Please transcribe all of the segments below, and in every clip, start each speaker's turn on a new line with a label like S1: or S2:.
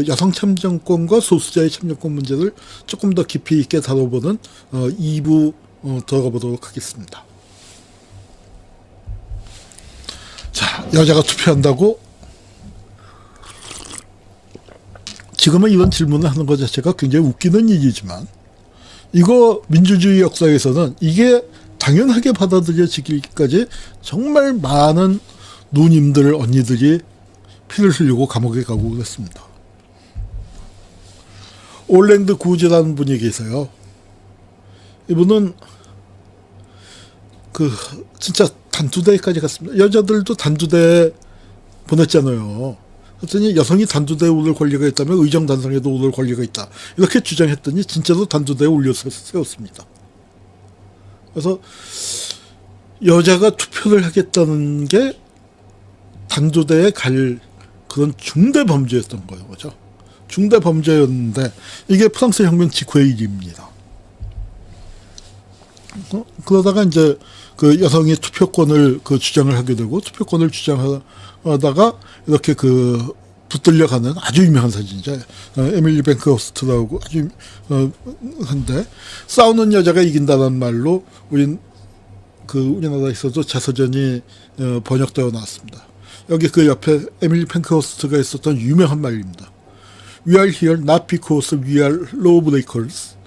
S1: 여성 참정권과 소수자의 참정권 문제를 조금 더 깊이 있게 다뤄보는 2부 들어가보도록 하겠습니다. 자, 여자가 투표한다고? 지금은 이런 질문을 하는 것 자체가 굉장히 웃기는 일이지만, 이거 민주주의 역사에서는 이게 당연하게 받아들여지기까지 정말 많은 누님들, 언니들이 피를 흘리고 감옥에 가고 그랬습니다. 올랭드 구즈라는 분이 계세요. 이분은 진짜 단두대까지 갔습니다. 여자들도 단두대에 보냈잖아요. 그랬더니 여성이 단두대에 오를 권리가 있다면 의정단상에도 오를 권리가 있다, 이렇게 주장했더니 진짜로 단두대에 올려 세웠습니다. 그래서 여자가 투표를 하겠다는 게 단두대에 갈 그런 중대 범죄였던 거예요. 그죠? 중대 범죄였는데 이게 프랑스 혁명 직후의 일입니다. 그러다가 이제 그 여성이 투표권을 주장을 하게 되고, 투표권을 주장하다가 이렇게 붙들려가는 아주 유명한 사진이죠. 에밀리 뱅크허스트라고 아주 한데, 싸우는 여자가 이긴다는 말로 우리나라에서도 자서전이 번역되어 나왔습니다. 여기 그 옆에 에밀리 뱅크허스트가 있었던 유명한 말입니다. We are here not because we are lawbreakers.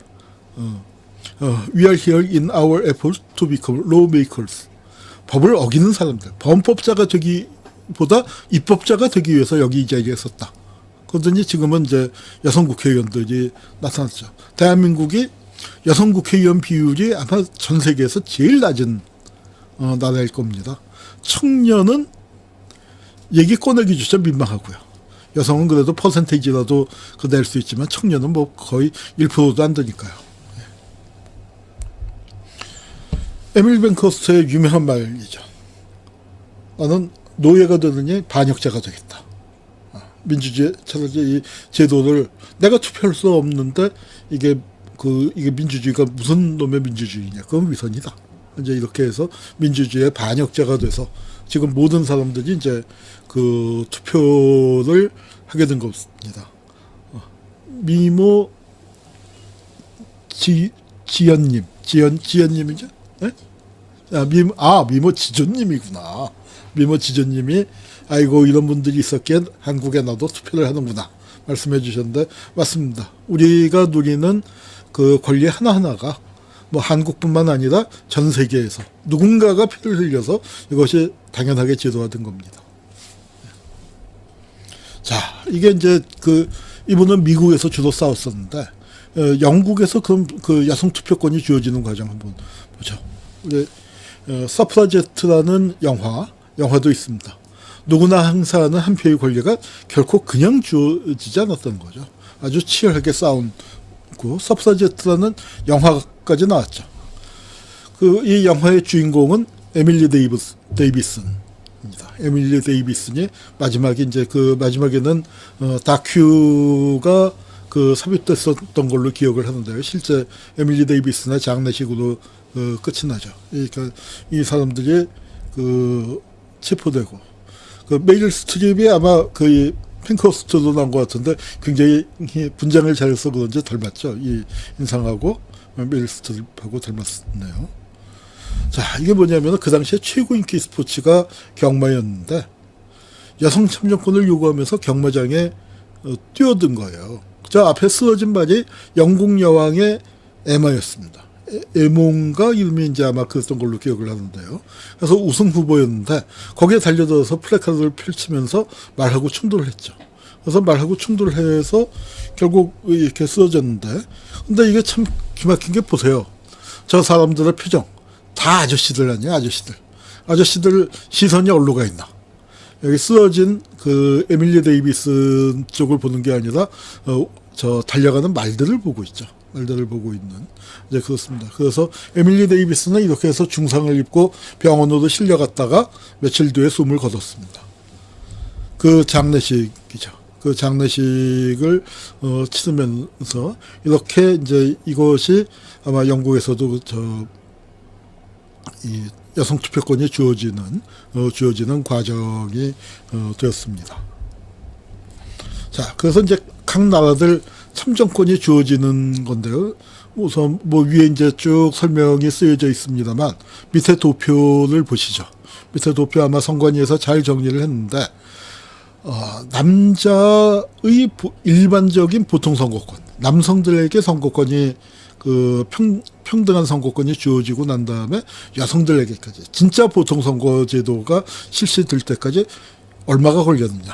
S1: We are here in our efforts to become lawmakers. 법을 어기는 사람들, 범법자가 되기보다 입법자가 되기 위해서 여기 이 자리에 섰다. 그러더니 지금은 이제 여성 국회의원들이 나타났죠. 대한민국이 여성 국회의원 비율이 아마 전 세계에서 제일 낮은 나라일 겁니다. 청년은 얘기 꺼내기조차 민망하고요. 여성은 그래도 퍼센테이지라도 낼 수 있지만 청년은 뭐 거의 1%도 안 되니까요. 에밀 뱅크허스트의 유명한 말이죠. 나는 노예가 되느니 반역자가 되겠다. 민주주의, 차라리 이 제도를 내가 투표할 수 없는데 이게 민주주의가 무슨 놈의 민주주의냐? 그건 위선이다. 이제 이렇게 해서 민주주의의 반역자가 돼서 지금 모든 사람들이 이제 투표를 하게 된 겁니다. 미모 지연님이죠? 네? 미모 지존님이구나. 미모 지존님이 아이고 이런 분들이 있었기에 한국에 나도 투표를 하는구나 말씀해 주셨는데, 맞습니다. 우리가 누리는 그 권리 하나하나가 뭐 한국뿐만 아니라 전 세계에서 누군가가 피를 흘려서 이것이 당연하게 제도화된 겁니다. 자, 이게 이제 이분은 미국에서 주로 싸웠었는데, 영국에서 그 여성 투표권이 주어지는 과정 한번 보죠. 서프라제트라는 영화도 있습니다. 누구나 행사하는 한 표의 권리가 결코 그냥 주어지지 않았던 거죠. 아주 치열하게 싸우고 서프라제트라는 영화까지 나왔죠. 이 영화의 주인공은 에밀리 데이비슨입니다. 에밀리 데이비슨이 마지막에 이제 마지막에는 다큐가 삽입됐었던 걸로 기억을 하는데요. 실제 에밀리 데이비슨의 장례식으로 끝이 나죠. 그러니까 이 사람들이 체포되고, 메일 스트립이 아마 핑크허스트도 나온 것 같은데 굉장히 분장을 잘해서 그런지 닮았죠. 이 인상하고 메일 스트립하고 닮았네요. 자, 이게 뭐냐면 그 당시에 최고 인기 스포츠가 경마였는데, 여성 참정권을 요구하면서 경마장에 뛰어든 거예요. 저 앞에 쓰러진 말이 영국 여왕의 에마였습니다. 에몬가 이름이 이제 아마 그랬던 걸로 기억을 하는데요. 그래서 우승 후보였는데 거기에 달려들어서 플래카드를 펼치면서 말하고 충돌을 했죠. 그래서 말하고 충돌을 해서 결국 이렇게 쓰러졌는데, 근데 이게 참 기막힌 게, 보세요. 저 사람들의 표정 다 아저씨들 아니에요. 아저씨들 시선이 어디로 가 있나? 여기 쓰러진 에밀리 데이비슨 쪽을 보는 게 아니라 저 달려가는 말들을 보고 있죠. 말들을 보고 있는, 이제 그렇습니다. 그래서 에밀리 데이비슨은 이렇게 해서 중상을 입고 병원으로 실려갔다가 며칠 뒤에 숨을 거뒀습니다. 그 장례식이죠. 그 장례식을 치르면서 이렇게 이제 이것이 아마 영국에서도 이 여성 투표권이 주어지는 과정이 되었습니다. 자, 그래서 이제 각 나라들 참정권이 주어지는 건데요. 우선 뭐 위에 이제 쭉 설명이 쓰여져 있습니다만 밑에 도표를 보시죠. 밑에 도표 아마 선관위에서 잘 정리를 했는데 남자의 일반적인 보통 선거권, 남성들에게 선거권이 그 평등한 선거권이 주어지고 난 다음에 여성들에게까지 진짜 보통 선거 제도가 실시될 때까지 얼마가 걸렸느냐.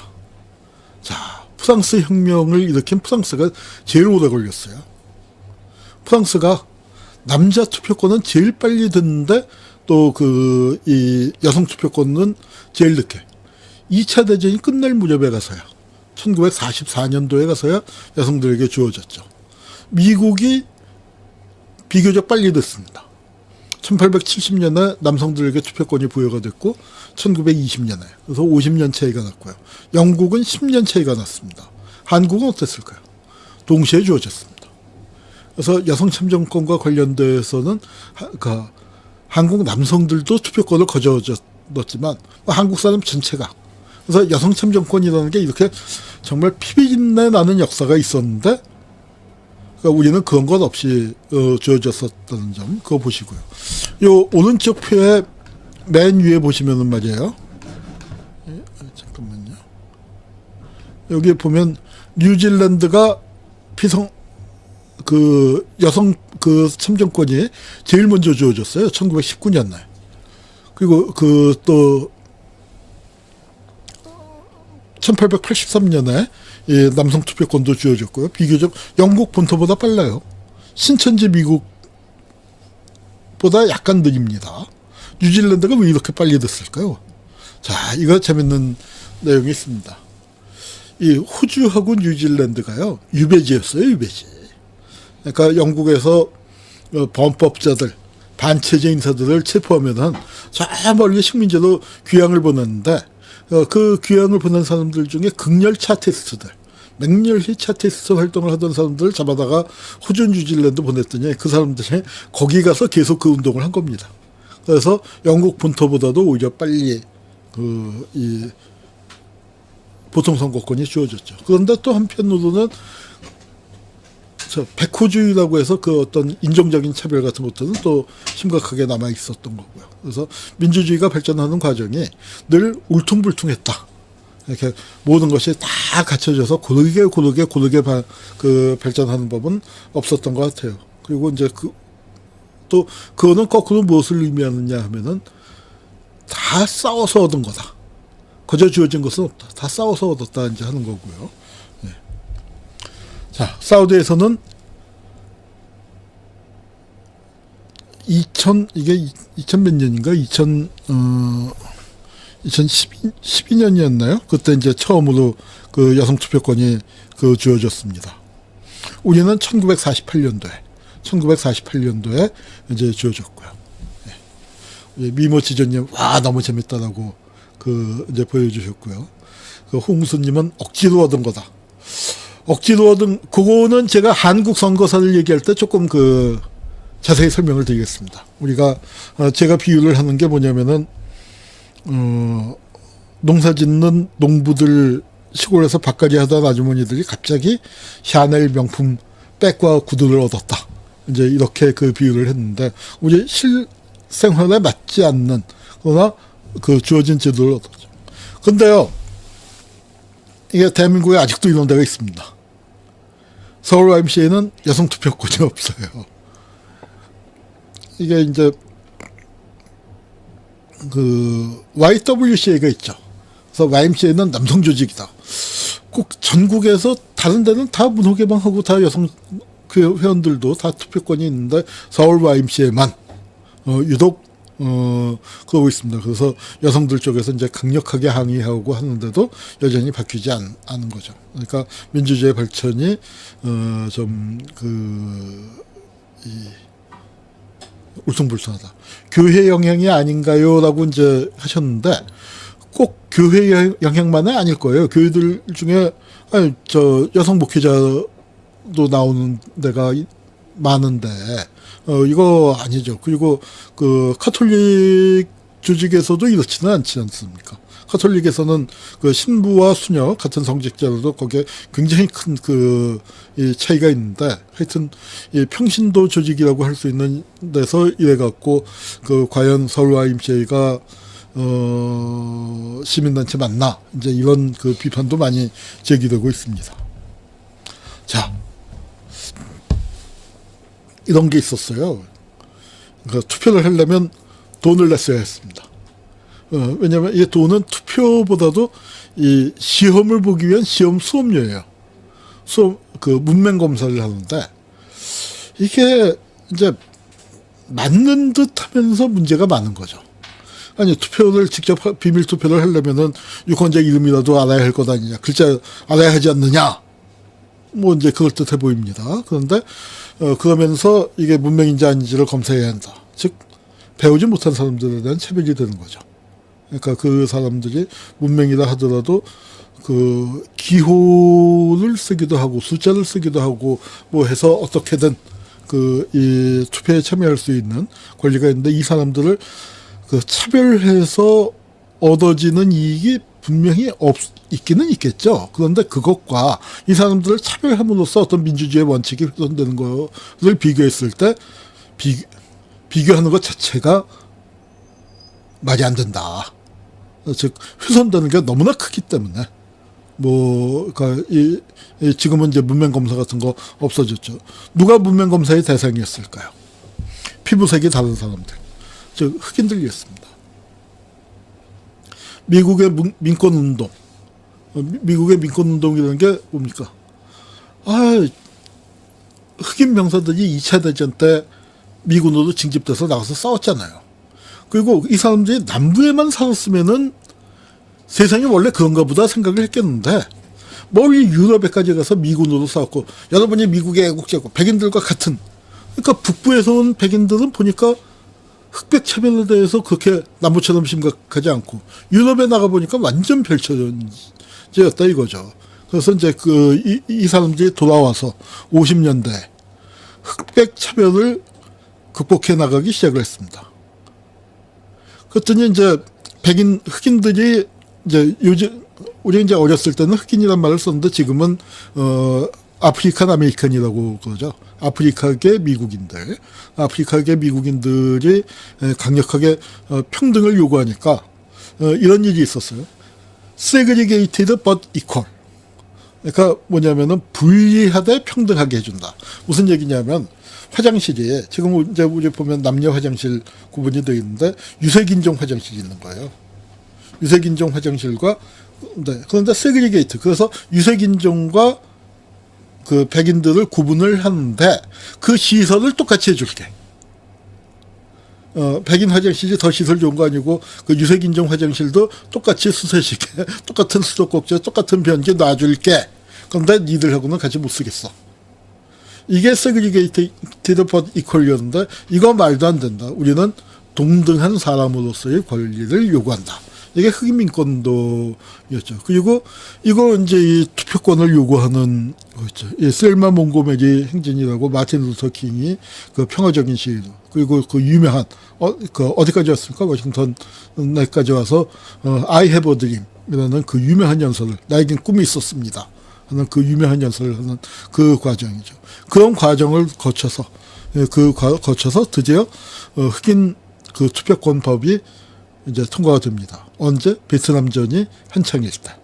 S1: 자, 프랑스 혁명을 일으킨 프랑스가 제일 오래 걸렸어요. 프랑스가 남자 투표권은 제일 빨리 듣는데 또 이 여성 투표권은 제일 늦게. 2차 대전이 끝날 무렵에 가서야 1944년도에 가서야 여성들에게 주어졌죠. 미국이 비교적 빨리 됐습니다. 1870년에 남성들에게 투표권이 부여가 됐고 1920년에 그래서 50년 차이가 났고요. 영국은 10년 차이가 났습니다. 한국은 어땠을까요? 동시에 주어졌습니다. 그래서 여성 참정권과 관련돼서는 한국 남성들도 투표권을 거저줬지만 한국 사람 전체가 그래서 여성 참정권이라는 게 이렇게 정말 피비린내 나는 역사가 있었는데 그러니까 우리는 그런 것 없이 주어졌었다는 점 그거 보시고요. 요 오른쪽 표에 맨 위에 보시면은 말이에요. 잠깐만요. 여기 보면 뉴질랜드가 여성 참정권이 제일 먼저 주어졌어요. 1919년에. 그리고 또 1883년에 남성 투표권도 주어졌고요. 비교적 영국 본토보다 빨라요. 신천지 미국보다 약간 느립니다. 뉴질랜드가 왜 이렇게 빨리 됐을까요? 자, 이거 재밌는 내용이 있습니다. 이 호주하고 뉴질랜드가요, 유배지였어요, 유배지. 그러니까 영국에서 범법자들, 반체제 인사들을 체포하면은 저 멀리 식민지로 귀향을 보냈는데 그 귀향을 보낸 사람들 중에 극렬 차티스트들, 맹렬히 차티스트 활동을 하던 사람들을 잡아다가 호주, 뉴질랜드 보냈더니 그 사람들이 거기 가서 계속 그 운동을 한 겁니다. 그래서 영국 본토보다도 오히려 빨리 이 보통 선거권이 주어졌죠. 그런데 또 한편으로는 백호주의라고 해서 그 어떤 인종적인 차별 같은 것들은 또 심각하게 남아 있었던 거고요. 그래서 민주주의가 발전하는 과정이 늘 울퉁불퉁했다. 이렇게 모든 것이 다 갖춰져서 고르게 발전하는 법은 없었던 것 같아요. 그리고 이제 또 그거는 거꾸로 무엇을 의미하느냐 하면은 다 싸워서 얻은 거다. 거저 주어진 것은 없다. 다 싸워서 얻었다 이제 하는 거고요. 네. 자, 사우디에서는 이게 2000 몇 년인가? 2012년이었나요? 그때 이제 처음으로 그 여성 투표권이 주어졌습니다. 우리는 1948년도에 이제 주어졌고요. 네. 미모 지전님, 와, 너무 재밌다라고 이제 보여주셨고요. 홍수님은 억지로 얻은 거다. 억지로 얻은, 그거는 제가 한국 선거사를 얘기할 때 조금 자세히 설명을 드리겠습니다. 제가 비유를 하는 게 뭐냐면은, 농사 짓는 농부들, 시골에서 밭갈이 하던 아주머니들이 갑자기 샤넬 명품 백과 구두를 얻었다. 이제 이렇게 비유를 했는데, 우리 실생활에 맞지 않는, 그러나 주어진 제도를 얻었죠. 근데요, 이게 대한민국에 아직도 이런 데가 있습니다. 서울 YMCA는 여성 투표권이 없어요. 이게 이제 YWCA가 있죠. 그래서 YMCA는 남성 조직이다. 꼭 전국에서 다른 데는 다 문호 개방하고 다 여성 회원들도 다 투표권이 있는데 서울 YMCA만 유독 그러고 있습니다. 그래서 여성들 쪽에서 이제 강력하게 항의하고 하는데도 여전히 바뀌지 않은 거죠. 그러니까 민주주의 발전이 울퉁불퉁하다. 교회 영향이 아닌가요?라고 이제 하셨는데 꼭 교회 영향만은 아닐 거예요. 교회들 중에 여성 목회자도 나오는 데가 많은데 이거 아니죠. 그리고 카톨릭 조직에서도 이렇지는 않지 않습니까? 가톨릭에서는 그 신부와 수녀 같은 성직자로도 거기에 굉장히 큰 이 차이가 있는데, 하여튼 이 평신도 조직이라고 할 수 있는 데서 이래 갖고 그 과연 서울 YMCA가 시민단체 맞나, 이제 이런 그 비판도 많이 제기되고 있습니다. 자, 이런 게 있었어요. 그러니까 투표를 하려면 돈을 냈어야 했습니다. 왜냐하면 이 돈은 투표보다도 이 시험을 보기 위한 시험 수업료예요. 그 문맹 검사를 하는데, 이게 이제 맞는 듯 하면서 문제가 많은 거죠. 아니, 투표를 직접 비밀 투표를 하려면은 유권자 이름이라도 알아야 할 것 아니냐, 글자 알아야 하지 않느냐, 뭐 이제 그럴듯해 보입니다. 그런데 그러면서 이게 문맹인지 아닌지를 검사해야 한다. 즉 배우지 못한 사람들에 대한 차별이 되는 거죠. 그러니까 그 사람들이 문맹이라 하더라도 그 기호를 쓰기도 하고 숫자를 쓰기도 하고 뭐 해서 어떻게든 그 이 투표에 참여할 수 있는 권리가 있는데, 이 사람들을 그 차별해서 얻어지는 이익이 분명히 있기는 있겠죠. 그런데 그것과 이 사람들을 차별함으로써 어떤 민주주의 원칙이 훼손되는 것을 비교했을 때 비교하는 것 자체가 말이 안 된다. 즉 훼손되는 게 너무나 크기 때문에 그러니까 지금은 이제 문맹 검사 같은 거 없어졌죠. 누가 문맹 검사의 대상이었을까요? 피부색이 다른 사람들, 즉 흑인들이었습니다. 미국의 민권운동, 미국의 민권운동이라는 게 뭡니까? 흑인 병사들이 2차 대전 때 미군으로 징집돼서 나가서 싸웠잖아요. 그리고 이 사람들이 남부에만 살았으면은 세상이 원래 그런가 보다 생각을 했겠는데, 멀리 유럽에까지 가서 미군으로 싸웠고, 여러분이 미국의 애국자고 백인들과 같은, 그러니까 북부에서 온 백인들은 보니까 흑백 차별에 대해서 그렇게 남부처럼 심각하지 않고, 유럽에 나가 보니까 완전 별처제였다 이거죠. 그래서 이제 이 사람들이 돌아와서 50년대 흑백 차별을 극복해 나가기 시작을 했습니다. 그랬더니 이제 흑인들이 이제 요즘 우리 이제 어렸을 때는 흑인이란 말을 썼는데, 지금은 아프리칸 아메리칸이라고 그러죠. 아프리카계 미국인들이 강력하게 평등을 요구하니까 이런 일이 있었어요. segregated but equal. 그러니까 뭐냐면은 분리하되 평등하게 해준다. 무슨 얘기냐면, 화장실이 지금 이제 우리 보면 남녀 화장실 구분이 되어 있는데 유색인종 화장실이 있는 거예요. 유색인종 화장실과 그런데 세그리게이트, 그래서 유색인종과 그 백인들을 구분을 하는데 그 시설을 똑같이 해줄게. 백인 화장실이 더 시설 좋은 거 아니고 그 유색인종 화장실도 똑같이 수세식에 똑같은 수도꼭지에 똑같은 변기 놔줄게. 그런데 니들하고는 같이 못 쓰겠어. 이게 segregated but equal이었는데, 이거 말도 안 된다. 우리는 동등한 사람으로서의 권리를 요구한다. 이게 흑인 민권운동이었죠. 그리고 이거 이제 이 투표권을 요구하는 거였죠. 이 셀마 몽고메리 행진이라고 마틴 루터 킹이 그 평화적인 시위로, 그리고 그 유명한 어디까지 왔습니까? 워싱턴에까지 와서 I have a dream이라는 그 유명한 연설을, 나에겐 꿈이 있었습니다 하는 그 유명한 연설을 하는 그 과정이죠. 그런 과정을 거쳐서 드디어 흑인 그 투표권법이 이제 통과가 됩니다. 언제? 베트남전이 한창일 때.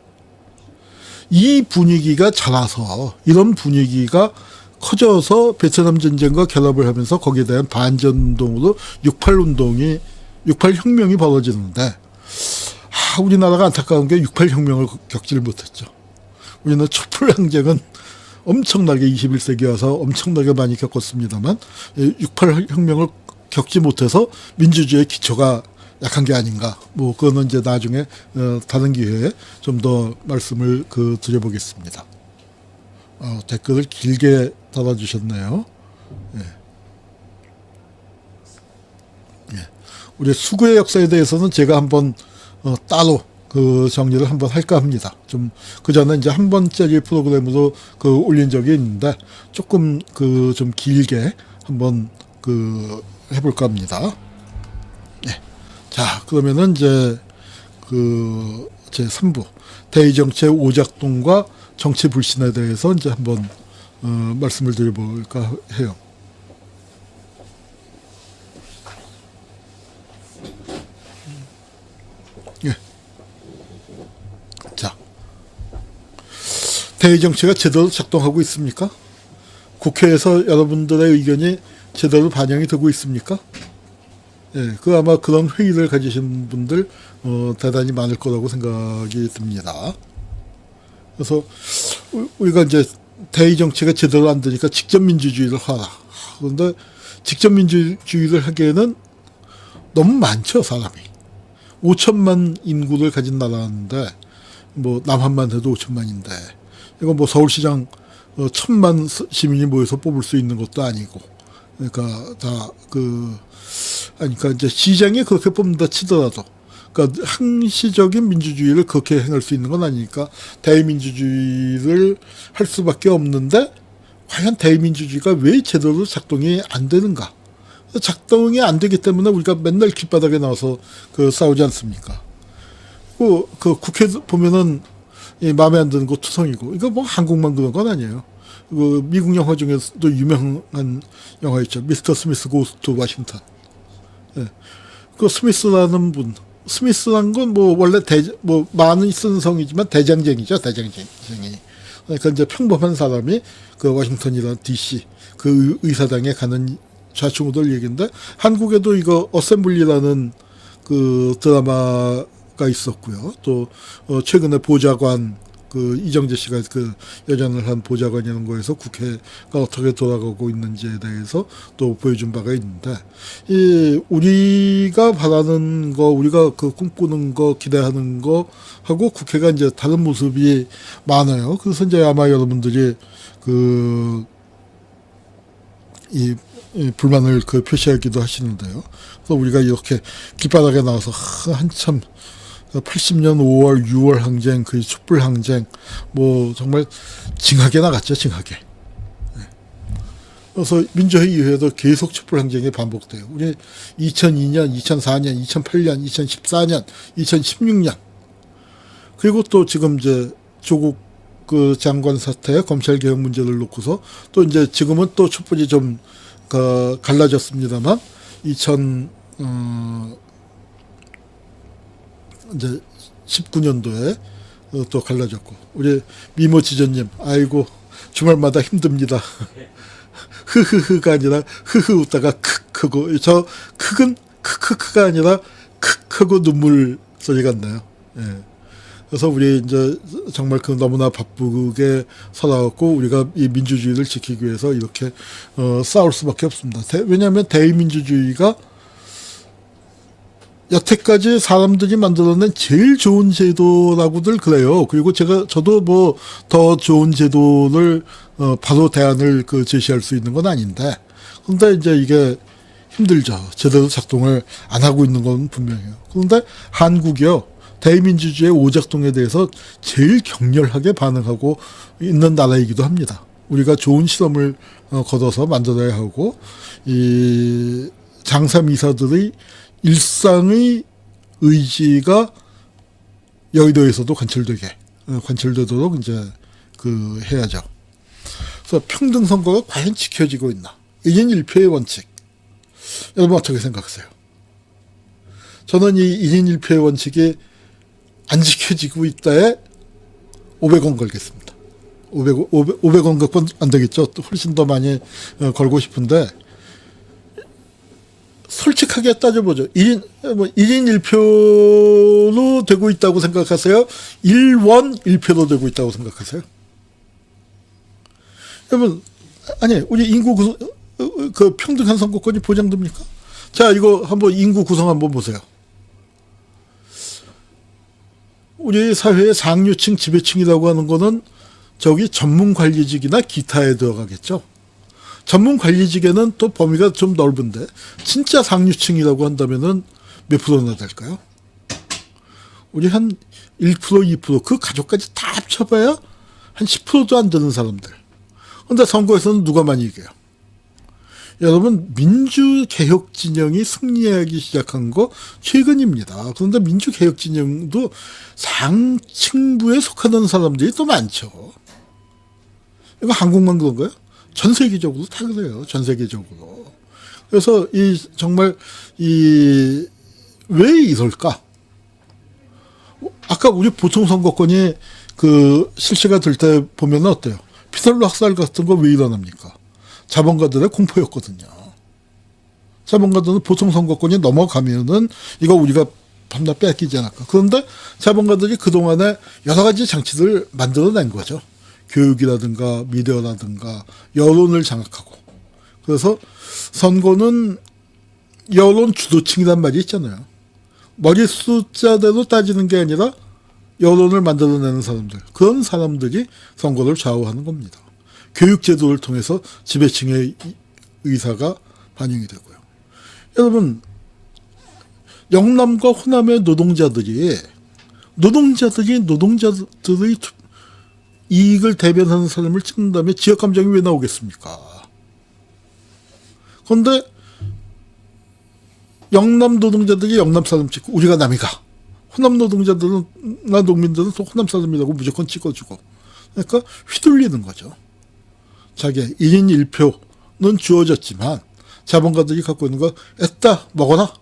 S1: 이 분위기가 자라서, 이런 분위기가 커져서 베트남 전쟁과 결합을 하면서 거기에 대한 반전운동으로 68 혁명이 벌어지는데, 우리나라가 안타까운 게 68 혁명을 겪지를 못했죠. 우리는 촛불 항쟁은 엄청나게 21세기 와서 엄청나게 많이 겪었습니다만, 68 혁명을 겪지 못해서 민주주의의 기초가 약한 게 아닌가. 그거는 이제 나중에 다른 기회에 좀 더 말씀을 드려보겠습니다. 댓글을 길게 달아주셨네요. 예. 예. 우리 수구의 역사에 대해서는 제가 한번 따로 정리를 한번 할까 합니다. 그 전에 이제 한 번짜리 프로그램으로 올린 적이 있는데, 조금 좀 길게 한번 해볼까 합니다. 자, 그러면은 이제 제3부 대의정치의 오작동과 정치 불신에 대해서 이제 한번 말씀을 드려볼까 해요. 예. 자, 대의정치가 제대로 작동하고 있습니까? 국회에서 여러분들의 의견이 제대로 반영이 되고 있습니까? 예, 아마 그런 회의를 가지신 분들 대단히 많을 거라고 생각이 듭니다. 그래서 우리가 이제 대의 정치가 제대로 안 되니까 직접 민주주의를 하라. 그런데 직접 민주주의를 하기에는 너무 많죠, 사람이. 5천만 인구를 가진 나라인데 뭐 남한만 해도 5천만인데 이거 뭐 서울시장 1,000만 시민이 모여서 뽑을 수 있는 것도 아니고, 그러니까 그러니까 이제 시장이 그렇게 뽑는다 치더라도, 그러니까 항시적인 민주주의를 그렇게 행할 수 있는 건 아니니까 대의민주주의를 할 수밖에 없는데, 과연 대의민주주의가 왜 제대로 작동이 안 되는가? 작동이 안 되기 때문에 우리가 맨날 길바닥에 나와서 싸우지 않습니까? 그 국회 보면은 마음에 안 드는 거 투성이고, 이거 뭐 한국만 그런 건 아니에요. 미국 영화 중에서도 유명한 영화 있죠. 미스터 스미스 고스 투 워싱턴. 예. 스미스라는 분, 스미스란 건 뭐 원래 많은 쓴 성이지만 대장쟁이죠, 대장쟁이. 그러니까 이제 평범한 사람이 워싱턴이라는 DC 의사당에 가는 좌충우돌 얘기인데, 한국에도 이거 어셈블리라는 드라마가 있었고요. 또 최근에 보좌관 이정재 씨가 여전을 한 보좌관이라는 거에서 국회가 어떻게 돌아가고 있는지에 대해서 또 보여준 바가 있는데, 우리가 바라는 거, 우리가 꿈꾸는 거, 기대하는 거 하고 국회가 이제 다른 모습이 많아요. 그래서 이제 아마 여러분들이 이 불만을 표시하기도 하시는데요. 그래서 우리가 이렇게 길바닥에 나와서 한참 80년 5월, 6월 항쟁, 촛불 항쟁, 뭐 정말 징하게 나갔죠, 징하게. 그래서 민주화의 이후에도 계속 촛불 항쟁이 반복돼요. 우리 2002년, 2004년, 2008년, 2014년, 2016년, 그리고 또 지금 이제 조국 장관 사태, 검찰 개혁 문제를 놓고서 또 이제 지금은 또 촛불이 좀 갈라졌습니다만, 이제 19년도에 또 갈라졌고, 우리 미모 지전님, 아이고 주말마다 힘듭니다. 흐흐흐가 아니라 흐흐 웃다가 크크고, 저 크은 크크크가 아니라 크크고 눈물 소리가 나요. 예. 그래서 우리 이제 정말 너무나 바쁘게 살아왔고, 우리가 이 민주주의를 지키기 위해서 이렇게 싸울 수밖에 없습니다. 왜냐하면 대의민주주의가 여태까지 사람들이 만들어낸 제일 좋은 제도라고들 그래요. 그리고 저도 뭐 더 좋은 제도를 바로 대안을 제시할 수 있는 건 아닌데, 근데 이제 이게 힘들죠. 제대로 작동을 안 하고 있는 건 분명해요. 그런데 한국이요, 대의민주주의의 오작동에 대해서 제일 격렬하게 반응하고 있는 나라이기도 합니다. 우리가 좋은 실험을 거둬서 만들어야 하고, 이 장사미사들의 일상의 의지가 여의도에서도 관철되도록 이제 해야죠. 그래서 평등 선거가 과연 지켜지고 있나? 1인 1표의 원칙. 여러분 어떻게 생각하세요? 저는 이 1인 1표의 원칙이 안 지켜지고 있다에 500원 걸겠습니다. 500원 갖고는 안 되겠죠. 또 훨씬 더 많이 걸고 싶은데, 솔직하게 따져보죠. 1인 1표로 되고 있다고 생각하세요? 1원 1표로 되고 있다고 생각하세요? 여러분, 아니, 우리 인구 평등한 선거권이 보장됩니까? 자, 이거 한번 인구 구성 한번 보세요. 우리 사회의 상류층, 지배층이라고 하는 거는 저기 전문관리직이나 기타에 들어가겠죠. 전문관리직에는 또 범위가 좀 넓은데, 진짜 상류층이라고 한다면은 몇 프로나 될까요? 우리 한 1%, 2%, 그 가족까지 다 합쳐봐야 한 10%도 안 되는 사람들. 근데 선거에서는 누가 많이 이겨요? 여러분, 민주개혁 진영이 승리하기 시작한 거 최근입니다. 그런데 민주개혁 진영도 상층부에 속하는 사람들이 또 많죠. 이거 한국만 그런가요? 전 세계적으로 다 그래요. 전 세계적으로. 그래서 정말 왜 이럴까? 아까 우리 보통 선거권이 실시가 될 때 보면 어때요? 피살로 학살 같은 거 왜 일어납니까? 자본가들의 공포였거든요. 자본가들은 보통 선거권이 넘어가면은 이거 우리가 밤낮 뺏기지 않을까. 그런데 자본가들이 그동안에 여러 가지 장치들을 만들어낸 거죠. 교육이라든가 미디어라든가 여론을 장악하고. 그래서 선거는 여론 주도층이란 말이 있잖아요. 머리 숫자대로 따지는 게 아니라 여론을 만들어내는 사람들. 그런 사람들이 선거를 좌우하는 겁니다. 교육제도를 통해서 지배층의 의사가 반영이 되고요. 여러분, 영남과 호남의 노동자들의 이익을 대변하는 사람을 찍는 다음에 지역감정이 왜 나오겠습니까? 그런데 영남 노동자들이 영남 사람 찍고 우리가 남이가, 호남 노동자들은 농민들은 또 호남 사람이라고 무조건 찍어주고, 그러니까 휘둘리는 거죠. 자기 1인 1표는 주어졌지만 자본가들이 갖고 있는 거 애따 먹어라.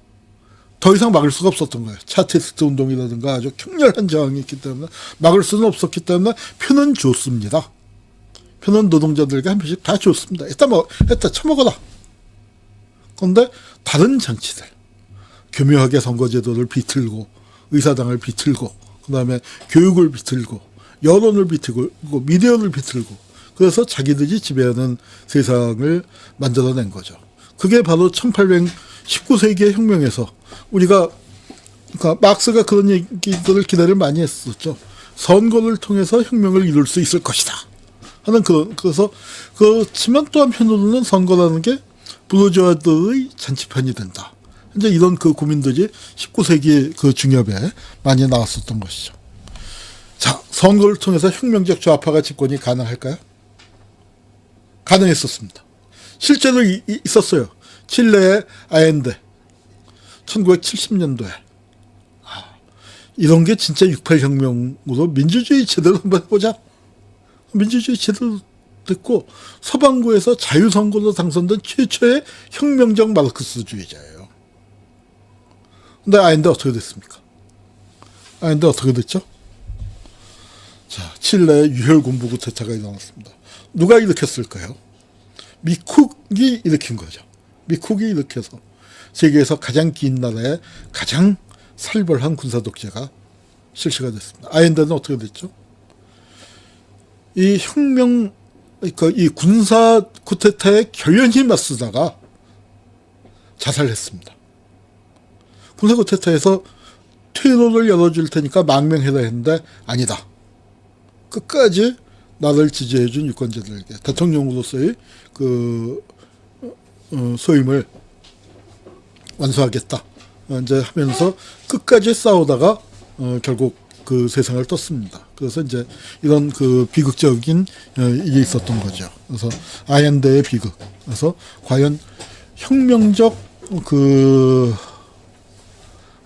S1: 더 이상 막을 수가 없었던 거예요. 차티스트 운동이라든가 아주 격렬한 저항이 있기 때문에 막을 수는 없었기 때문에 표는 줬습니다. 표는 노동자들에게 한 표씩 다 줬습니다. 애따 처먹어라. 그런데 다른 장치들, 교묘하게 선거제도를 비틀고 의사당을 비틀고 그 다음에 교육을 비틀고 여론을 비틀고 미디어를 비틀고, 그래서 자기들이 지배하는 세상을 만들어낸 거죠. 그게 바로 1819세기의 혁명에서 그러니까 막스가 그런 얘기들을 기대를 많이 했었죠. 선거를 통해서 혁명을 이룰 수 있을 것이다 하는 그래서 그렇지만 또 한편으로는 선거라는 게 부르주아들의 잔치판이 된다. 이제 이런 고민들이 19세기 중엽에 많이 나왔었던 것이죠. 자, 선거를 통해서 혁명적 좌파가 집권이 가능할까요? 가능했었습니다. 실제로 있었어요. 칠레의 아엔데 1970년도에 이런 게 진짜 68혁명으로 민주주의 제대로 한번 해보자. 민주주의 제대로 됐고 서방구에서 자유선거로 당선된 최초의 혁명적 마르크스주의자예요. 근데 아엔데 어떻게 됐습니까? 아엔데 어떻게 됐죠? 자, 칠레의 유혈군부 쿠데타가 일어났습니다. 누가 일으켰을까요? 미쿡이 일으킨 거죠. 미쿡이 일으켜서 세계에서 가장 긴 나라에 가장 살벌한 군사 독재가 실시가 됐습니다. 아엔데는 어떻게 됐죠? 이 혁명, 이 군사 쿠데타에 결연히 맞서다가 자살했습니다. 군사 쿠데타에서 퇴로를 열어줄 테니까 망명해라 했는데 아니다. 끝까지 나를 지지해준 유권자들에게 대통령으로서의 소임을 완수하겠다. 이제 하면서 끝까지 싸우다가 결국 세상을 떴습니다. 그래서 이제 이런 비극적인 일이 있었던 거죠. 그래서 아엔데의 비극. 그래서 과연 혁명적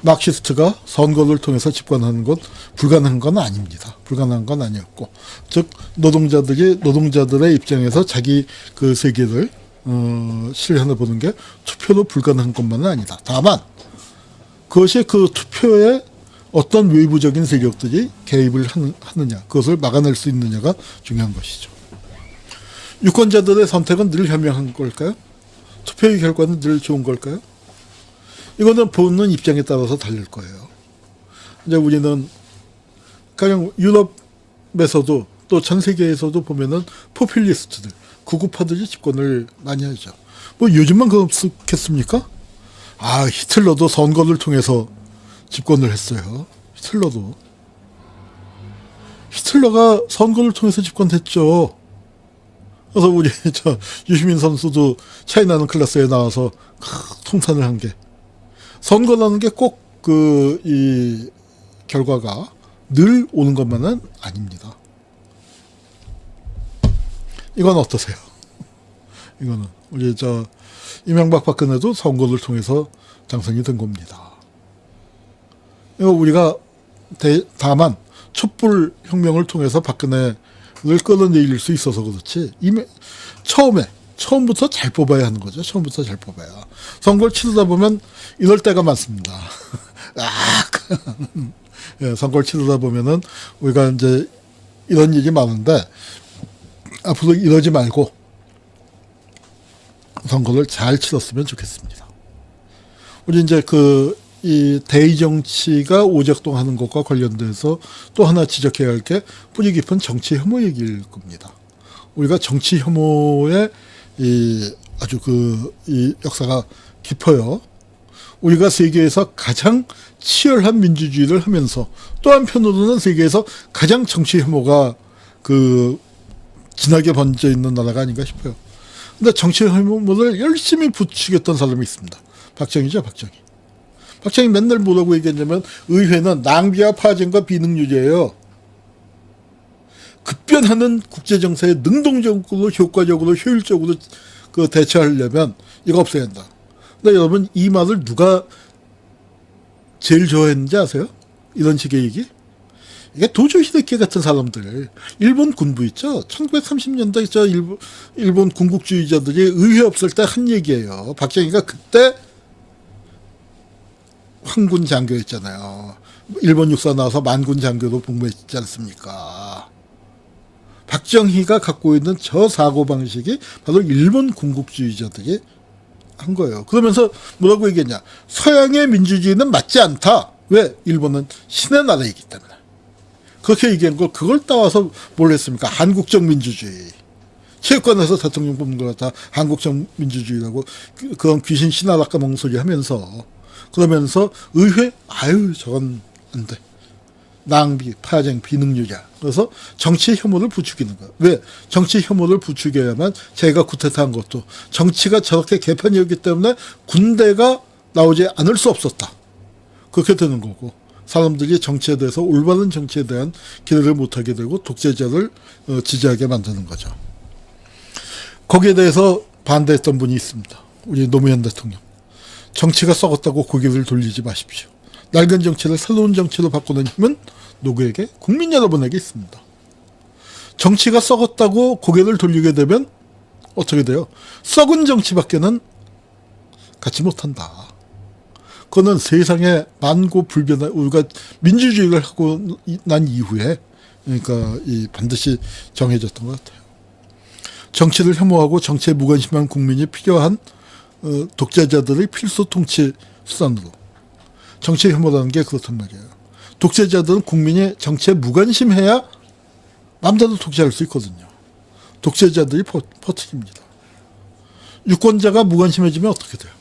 S1: 마크시스트가 선거를 통해서 집권하는 건 불가능한 건 아닙니다. 불가능한 건 아니었고, 즉 노동자들의 입장에서 자기 세계를 실현해 보는 게 투표로 불가능한 것만은 아니다. 다만 그것이 투표에 어떤 외부적인 세력들이 개입을 하느냐, 그것을 막아낼 수 있느냐가 중요한 것이죠. 유권자들의 선택은 늘 현명한 걸까요? 투표의 결과는 늘 좋은 걸까요? 이거는 보는 입장에 따라서 달릴 거예요. 이제 우리는 가령 유럽에서도 또 전 세계에서도 보면은 포퓰리스트들, 극우파들이 집권을 많이 하죠. 뭐 요즘만 그렇겠습니까? 히틀러도 선거를 통해서 집권을 했어요. 히틀러가 선거를 통해서 집권했죠. 그래서 우리 유시민 선수도 차이나는 클래스에 나와서 통산을 한 게, 선거라는 게 꼭 이 결과가 늘 오는 것만은 아닙니다. 이건 어떠세요? 이거는 우리 이명박 박근혜도 선거를 통해서 당선이 된 겁니다. 우리가 다만 촛불 혁명을 통해서 박근혜를 끌어내릴 수 있어서 그렇지, 처음부터 잘 뽑아야 하는 거죠. 처음부터 잘 뽑아야. 선거를 치르다 보면 이럴 때가 많습니다. 예, 선거를 치르다 보면은 우리가 이제 이런 일이 많은데, 앞으로 이러지 말고 선거를 잘 치렀으면 좋겠습니다. 우리 이제 이 대의 정치가 오작동하는 것과 관련돼서 또 하나 지적해야 할 게 뿌리 깊은 정치 혐오 얘기일 겁니다. 우리가 정치 혐오의 아주 이 역사가 깊어요. 우리가 세계에서 가장 치열한 민주주의를 하면서 또 한편으로는 세계에서 가장 정치 혐오가 진하게 번져 있는 나라가 아닌가 싶어요. 근데 정치 혐오를 열심히 부추겼던 사람이 있습니다. 박정희죠, 박정희. 박정희 맨날 뭐라고 얘기했냐면, 의회는 낭비와 파쟁과 비능률이에요. 급변하는 국제정세에 능동적으로, 효과적으로, 효율적으로 대처하려면 이거 없애야 한다. 근데 여러분, 이 말을 누가 제일 좋아했는지 아세요? 이런 식의 얘기? 이게 도조 히데키 같은 사람들, 일본 군부 있죠? 1930년대 일본 군국주의자들이 의회 없을 때 한 얘기예요. 박정희가 그때 황군 장교였잖아요. 일본 육사 나와서 만군 장교로 복무했지 않습니까? 박정희가 갖고 있는 저 사고방식이 바로 일본 군국주의자들이 한 거예요. 그러면서 뭐라고 얘기했냐? 서양의 민주주의는 맞지 않다. 왜? 일본은 신의 나라이기 때문에. 그렇게 얘기한 걸, 그걸 따와서 뭘 했습니까? 한국적 민주주의. 체육관에서 대통령 뽑는 거 같아 한국적 민주주의라고 그런 귀신 신하라 까먹는 소리 하면서, 그러면서 의회, 저건 안 돼. 낭비, 파쟁, 비능률이야. 그래서 정치 혐오를 부추기는 거야. 왜? 정치 혐오를 부추겨야만 자기가 쿠데타한 것도, 정치가 저렇게 개판이었기 때문에 군대가 나오지 않을 수 없었다. 그렇게 되는 거고, 사람들이 정치에 대해서, 올바른 정치에 대한 기대를 못하게 되고 독재자를 지지하게 만드는 거죠. 거기에 대해서 반대했던 분이 있습니다. 우리 노무현 대통령. 정치가 썩었다고 고개를 돌리지 마십시오. 낡은 정치를 새로운 정치로 바꾸는 힘은 누구에게? 국민 여러분에게 있습니다. 정치가 썩었다고 고개를 돌리게 되면 어떻게 돼요? 썩은 정치밖에는 갖지 못한다. 그거는 세상에 만고불변한, 우리가 민주주의를 하고 난 이후에, 그러니까 반드시 정해졌던 것 같아요. 정치를 혐오하고 정치에 무관심한 국민이 필요한 독재자들의 필수 통치 수단으로. 정치 혐오라는 게 그렇단 말이에요. 독재자들은 국민이 정치에 무관심해야 마음대로 독재할 수 있거든요. 독재자들이 퍼뜨립니다. 유권자가 무관심해지면 어떻게 돼요?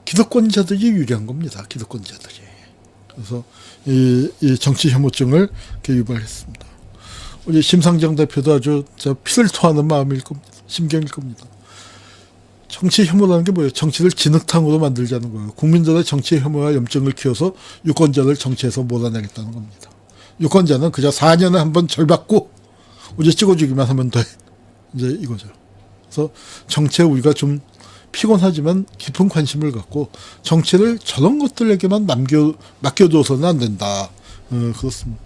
S1: 기득권자들이 유리한 겁니다. 기득권자들이. 그래서 이 정치 혐오증을 유발했습니다. 우리 심상정 대표도 아주 피를 토하는 마음일 겁니다. 심경일 겁니다. 정치 혐오라는 게 뭐예요? 정치를 진흙탕으로 만들자는 거예요. 국민들의 정치 혐오와 염증을 키워서 유권자를 정치에서 몰아내겠다는 겁니다. 유권자는 그저 4년에 한 번 절받고 이제 찍어주기만 하면 돼. 이제 이거죠. 그래서 정치에 우리가 좀 피곤하지만 깊은 관심을 갖고 정치를 저런 것들에게만 맡겨둬서는 안 된다. 그렇습니다.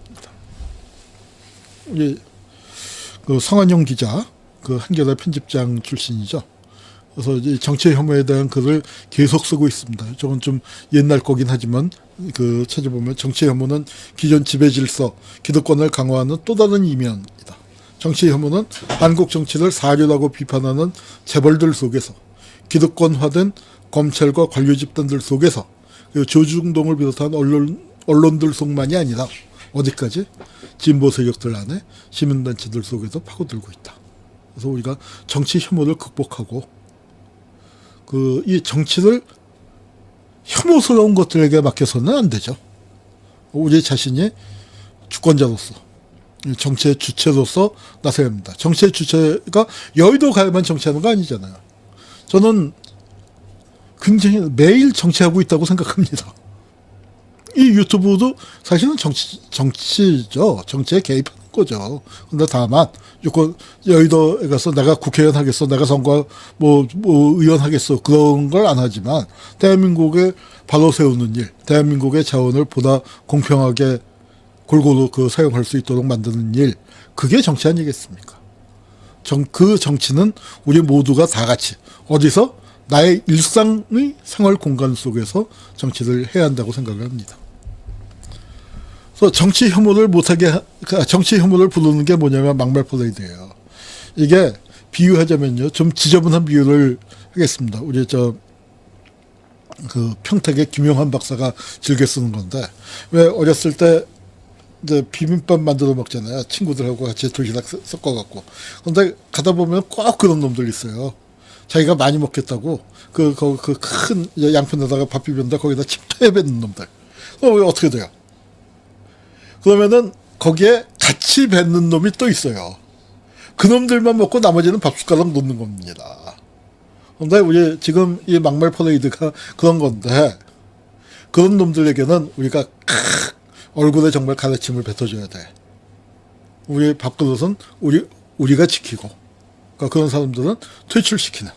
S1: 우리 성한용 기자, 한겨레 편집장 출신이죠. 그래서 이제 정치 혐오에 대한 글을 계속 쓰고 있습니다. 저건 좀 옛날 거긴 하지만 찾아보면 정치 혐오는 기존 지배 질서, 기득권을 강화하는 또 다른 이면이다. 정치 혐오는 한국 정치를 사료라고 비판하는 재벌들 속에서, 기득권화된 검찰과 관료 집단들 속에서, 조중동을 비롯한 언론들 속만이 아니라 어디까지? 진보 세력들 안에 시민단체들 속에서 파고들고 있다. 그래서 우리가 정치 혐오를 극복하고 이 정치를 혐오스러운 것들에게 맡겨서는 안 되죠. 우리 자신이 주권자로서, 정치의 주체로서 나서야 합니다. 정치의 주체가 여의도 가야만 정치하는 거 아니잖아요. 저는 굉장히 매일 정치하고 있다고 생각합니다. 이 유튜브도 사실은 정치죠. 정치에 개입하는 거죠. 근데 다만 요건 여의도에 가서 내가 국회의원 하겠어, 내가 선거 뭐 의원 하겠어, 그런 걸 안 하지만 대한민국에 바로 세우는 일, 대한민국의 자원을 보다 공평하게 골고루 그 사용할 수 있도록 만드는 일, 그게 정치 아니겠습니까? 그 정치는 우리 모두가 다 같이 어디서 나의 일상의 생활 공간 속에서 정치를 해야 한다고 생각을 합니다. 그래서 정치 혐오를 정치 혐오를 부르는 게 뭐냐면 막말 퍼레이드예요. 이게 비유하자면요, 좀 지저분한 비유를 하겠습니다. 우리 그 평택의 김용환 박사가 즐겨 쓰는 건데, 왜 어렸을 때 이제 비빔밥 만들어 먹잖아요. 친구들하고 같이 도시락 섞어갖고. 근데 가다 보면 꼭 그런 놈들 있어요. 자기가 많이 먹겠다고 그 큰 양푼에다가 밥 비볐는데 거기다 침투해 뱉는 놈들. 어떻게 돼요? 그러면은 거기에 같이 뱉는 놈이 또 있어요. 그 놈들만 먹고 나머지는 밥 숟가락 놓는 겁니다. 근데 우리 지금 이 막말 퍼레이드가 그런 건데, 그런 놈들에게는 우리가 얼굴에 정말 가르침을 뱉어줘야 돼. 우리 밥그릇은 우리가 지키고, 그러니까 그런 사람들은 퇴출시키는,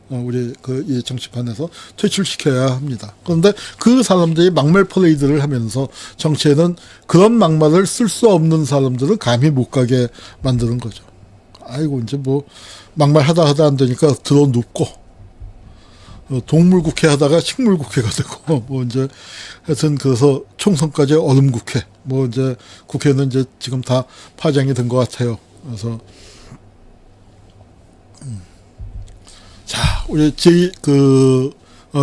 S1: 우리 이 정치판에서 퇴출시켜야 합니다. 그런데 그 사람들이 막말 퍼레이드를 하면서 정치에는 그런 막말을 쓸 수 없는 사람들은 감히 못 가게 만드는 거죠. 아이고, 이제 뭐 막말 하다 안 되니까 들어 눕고, 동물국회 하다가 식물국회가 되고, 뭐 이제 하여튼 그래서 총선까지 얼음국회, 뭐 이제 국회는 이제 지금 다 파장이 된 것 같아요. 그래서 자, 우리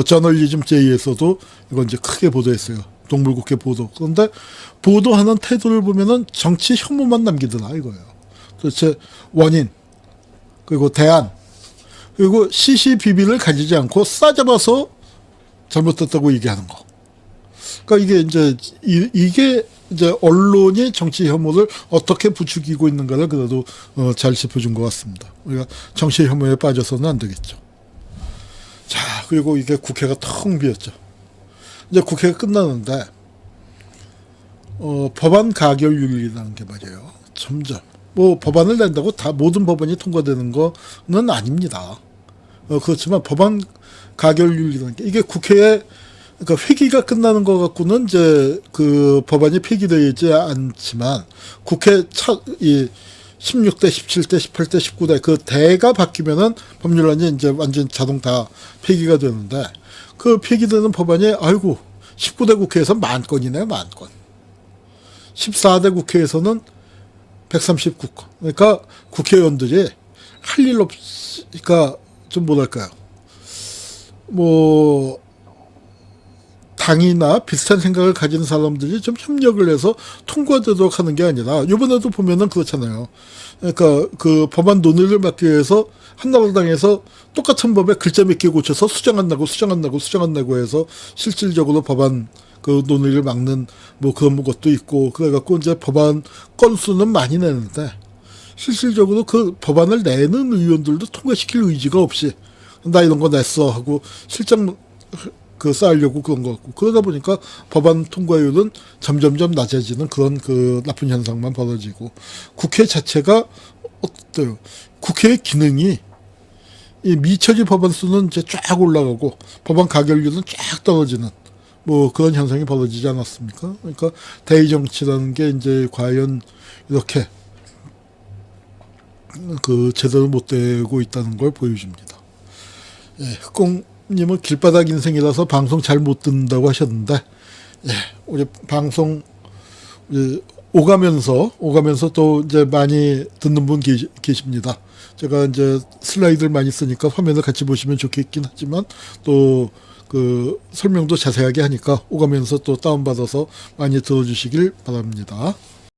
S1: 저널리즘 J에서도 이건 이제 크게 보도했어요. 동물국회 보도. 그런데 보도하는 태도를 보면은 정치 혐오만 남기더라 이거예요. 도대체 원인, 그리고 대안, 그리고 시시비비를 가지지 않고 싸잡아서 잘못됐다고 얘기하는 거. 그러니까 이게 이제 언론이 정치 혐오를 어떻게 부추기고 있는가를 그래도 잘 짚어준 것 같습니다. 우리가 정치 혐오에 빠져서는 안 되겠죠. 자, 그리고 이게 국회가 텅 비었죠. 이제 국회가 끝나는데 법안 가결률이라는 게 말이에요. 점점 뭐 법안을 낸다고 다 모든 법안이 통과되는 거는 아닙니다. 그렇지만 법안 가결률이라는 게 이게 국회에, 그러니까 회기가 끝나는 것 갖고는 이제 그 법안이 폐기되지 않지만 국회 이 16대, 17대, 18대, 19대 그 대가 바뀌면은 법률안이 이제 완전 자동 다 폐기가 되는데, 그 폐기되는 법안이 아이고 19대 국회에서 10,000건이네요, 10,000건. 14대 국회에서는 139건. 그러니까 국회의원들이 할 일 없이, 그러니까 좀 뭐랄까요, 뭐 당이나 비슷한 생각을 가진 사람들이 좀 협력을 해서 통과되도록 하는 게 아니라, 이번에도 보면은 그렇잖아요. 그러니까 그 법안 논의를 막기 위해서 한나라당에서 똑같은 법에 글자 몇 개 고쳐서 수정 안 나고 해서 실질적으로 법안 그 논의를 막는 뭐 그런 것도 있고, 그래갖고 이제 법안 건수는 많이 내는데 실질적으로 그 법안을 내는 의원들도 통과시킬 의지가 없이 나 이런 거 냈어 하고 실장 쌓으려고 그런 것 같고, 그러다 보니까 법안 통과율은 점점점 낮아지는 그런 그 나쁜 현상만 벌어지고, 국회 자체가 어때요? 국회의 기능이 이 미처리 법안 수는 이제 쫙 올라가고 법안 가결률은 쫙 떨어지는 뭐 그런 현상이 벌어지지 않았습니까? 그러니까 대의 정치라는 게 이제 과연 이렇게 그 제대로 못 되고 있다는 걸 보여줍니다. 예, 흑공님은 길바닥 인생이라서 방송 잘 못 듣는다고 하셨는데, 예, 우리 방송 오가면서 또 이제 많이 듣는 분 계십니다. 제가 이제 슬라이드를 많이 쓰니까 화면을 같이 보시면 좋겠긴 하지만 또 그 설명도 자세하게 하니까 오가면서 또 다운받아서 많이 들어주시길 바랍니다.